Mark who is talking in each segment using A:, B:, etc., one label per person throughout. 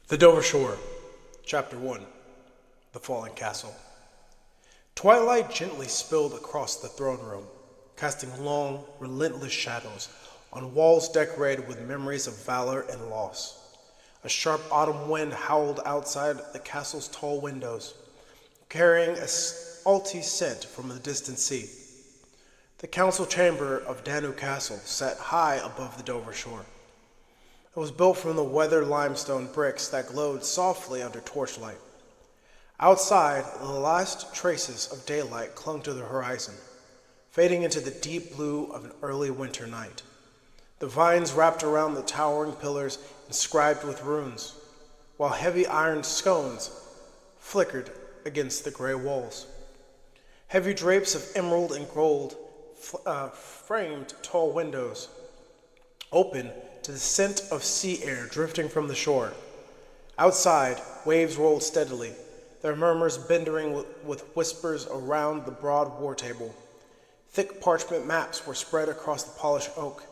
A: The Dover Shore, Chapter 1, The Falling Castle. Twilight gently spilled across the throne room, casting long, relentless shadows on walls decorated with memories of valor and loss. A sharp autumn wind howled outside the castle's tall windows, carrying a salty scent from the distant sea. The council chamber of Danu Castle sat high above the Dover Shore. It was built from the weathered limestone bricks that glowed softly under torchlight. Outside, the last traces of daylight clung to the horizon, fading into the deep blue of an early winter night. The vines wrapped around the towering pillars inscribed with runes, while heavy iron scones flickered against the gray walls. Heavy drapes of emerald and gold framed tall windows, open to the scent of sea air drifting from the shore. Outside, waves rolled steadily, their murmurs bending with whispers around the broad war table. Thick parchment maps were spread across the polished oak,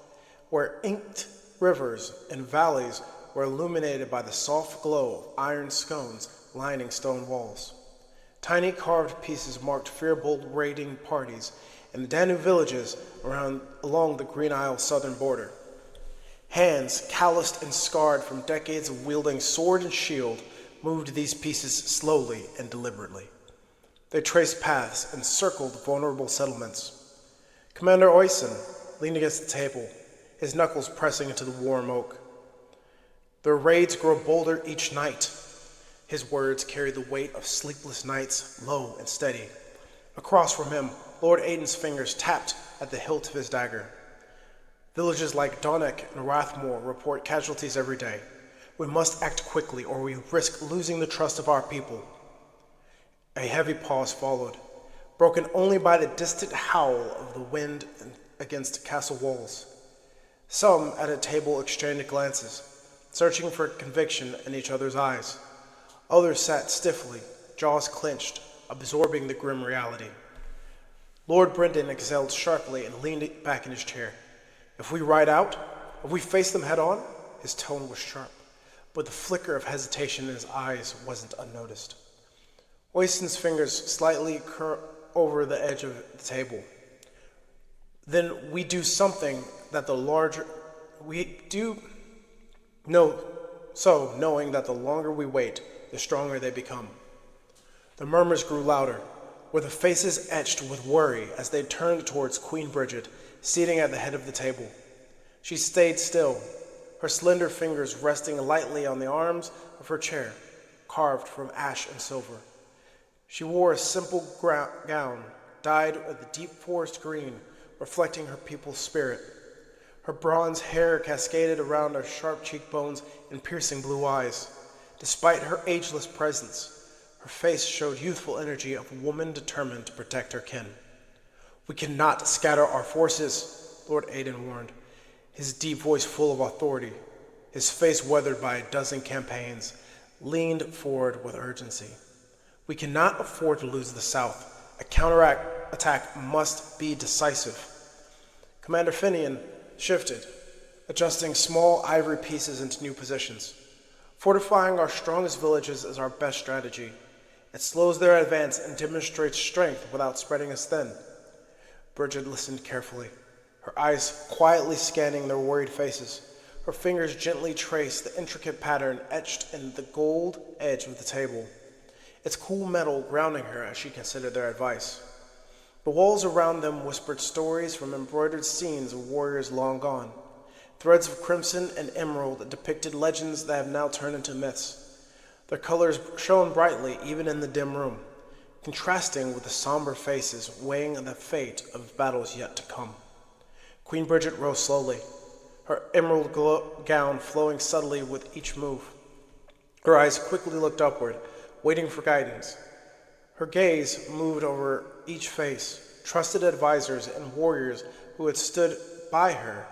A: where inked rivers and valleys were illuminated by the soft glow of iron scones lining stone walls. Tiny carved pieces marked fearful raiding parties in the Danu villages along the Green Isle southern border. Hands, calloused and scarred from decades of wielding sword and shield, moved these pieces slowly and deliberately. They traced paths and circled vulnerable settlements. Commander Oysen leaned against the table, his knuckles pressing into the warm oak. Their raids grow bolder each night. His words carried the weight of sleepless nights, low and steady. Across from him, Lord Aiden's fingers tapped at the hilt of his dagger. Villages like Donnek and Rathmore report casualties every day. We must act quickly or we risk losing the trust of our people. A heavy pause followed, broken only by the distant howl of the wind against castle walls. Some at a table exchanged glances, searching for conviction in each other's eyes. Others sat stiffly, jaws clenched, absorbing the grim reality. Lord Brendan exhaled sharply and leaned back in his chair. If we ride out, if we face them head on, his tone was sharp, but the flicker of hesitation in his eyes wasn't unnoticed. Oysten's fingers slightly curled over the edge of the table. Then we do something that knowing that the longer we wait, the stronger they become. The murmurs grew louder, with the faces etched with worry as they turned towards Queen Bridget, seating at the head of the table. She stayed still, her slender fingers resting lightly on the arms of her chair, carved from ash and silver. She wore a simple gown dyed with a deep forest green, reflecting her people's spirit. Her bronze hair cascaded around her sharp cheekbones and piercing blue eyes. Despite her ageless presence, her face showed youthful energy of a woman determined to protect her kin. We cannot scatter our forces, Lord Aiden warned, his deep voice full of authority. His face weathered by a dozen campaigns, leaned forward with urgency. We cannot afford to lose the South. A counterattack must be decisive. Commander Finian shifted, adjusting small ivory pieces into new positions. Fortifying our strongest villages is our best strategy. It slows their advance and demonstrates strength without spreading us thin. Bridget listened carefully, her eyes quietly scanning their worried faces. Her fingers gently traced the intricate pattern etched in the gold edge of the table, its cool metal grounding her as she considered their advice. The walls around them whispered stories from embroidered scenes of warriors long gone. Threads of crimson and emerald depicted legends that have now turned into myths. Their colors shone brightly even in the dim room, contrasting with the somber faces weighing the fate of battles yet to come. Queen Bridget rose slowly, her emerald gown flowing subtly with each move. Her eyes quickly looked upward, waiting for guidance. Her gaze moved over each face, trusted advisors and warriors who had stood by her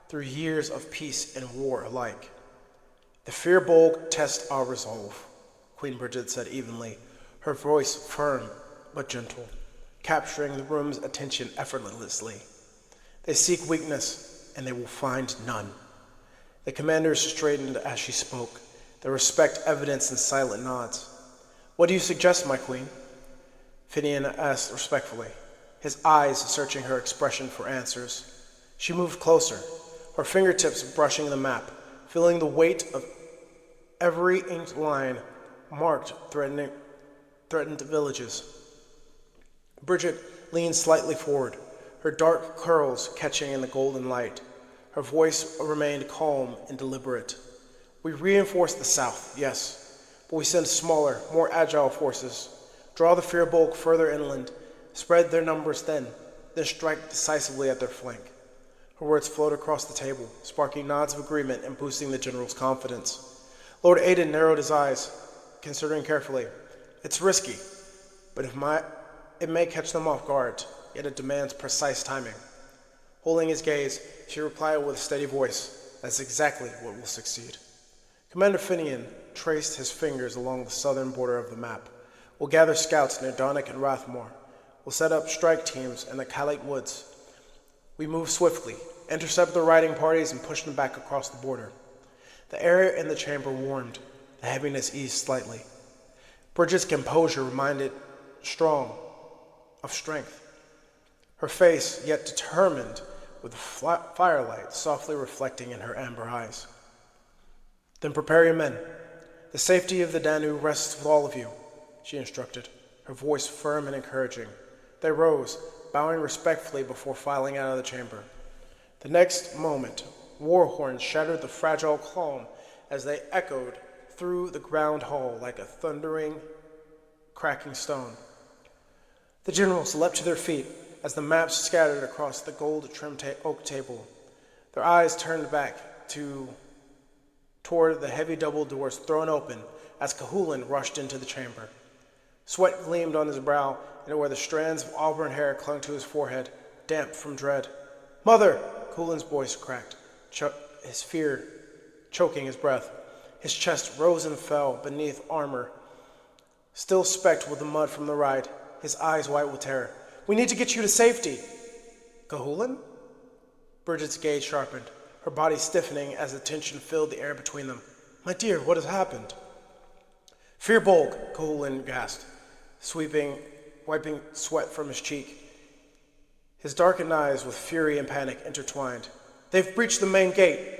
A: through years of peace and war alike. The Firbolg test our resolve, Queen Bridget said evenly, her voice firm but gentle, capturing the room's attention effortlessly. They seek weakness, and they will find none. The commanders straightened as she spoke, their respect evidenced in silent nods. "What do you suggest, my queen?" Finian asked respectfully, his eyes searching her expression for answers. She moved closer, her fingertips brushing the map, feeling the weight of every inked line marked threatened villages. Bridget leaned slightly forward, her dark curls catching in the golden light. Her voice remained calm and deliberate. "We reinforce the south, yes, but we send smaller, more agile forces. Draw the Firbolg further inland, spread their numbers thin, then strike decisively at their flank." Her words flowed across the table, sparking nods of agreement and boosting the general's confidence. Lord Aidan narrowed his eyes, considering carefully. "It's risky, but it may catch them off guard, yet it demands precise timing." Holding his gaze, she replied with a steady voice, "That's exactly what will succeed." Commander Finian traced his fingers along the southern border of the map. "We'll gather scouts near Donnick and Rathmore. We'll set up strike teams in the Calate Woods. We move swiftly, intercept the riding parties, and push them back across the border." The air in the chamber warmed, the heaviness eased slightly. Bridget's composure reminded of strength. Her face, yet determined, with the firelight softly reflecting in her amber eyes. "Then prepare your men. The safety of the Danube rests with all of you," she instructed, her voice firm and encouraging. They rose, bowing respectfully before filing out of the chamber. The next moment, war horns shattered the fragile calm as they echoed through the ground hall like a thundering, cracking stone. The generals leapt to their feet as the maps scattered across the gold-trimmed oak table. Their eyes turned back toward the heavy double doors thrown open as Cahulan rushed into the chamber. Sweat gleamed on his brow, and where the strands of auburn hair clung to his forehead, damp from dread. "Mother!" Cahulan's voice cracked, his fear choking his breath. His chest rose and fell beneath armor, still specked with the mud from the ride, his eyes white with terror. "We need to get you to safety." "Cahulan?" Bridget's gaze sharpened, her body stiffening as the tension filled the air between them. "My dear, what has happened?" "Firbolg," Cahulan gasped, wiping sweat from his cheek. His darkened eyes with fury and panic intertwined. "They've breached the main gate.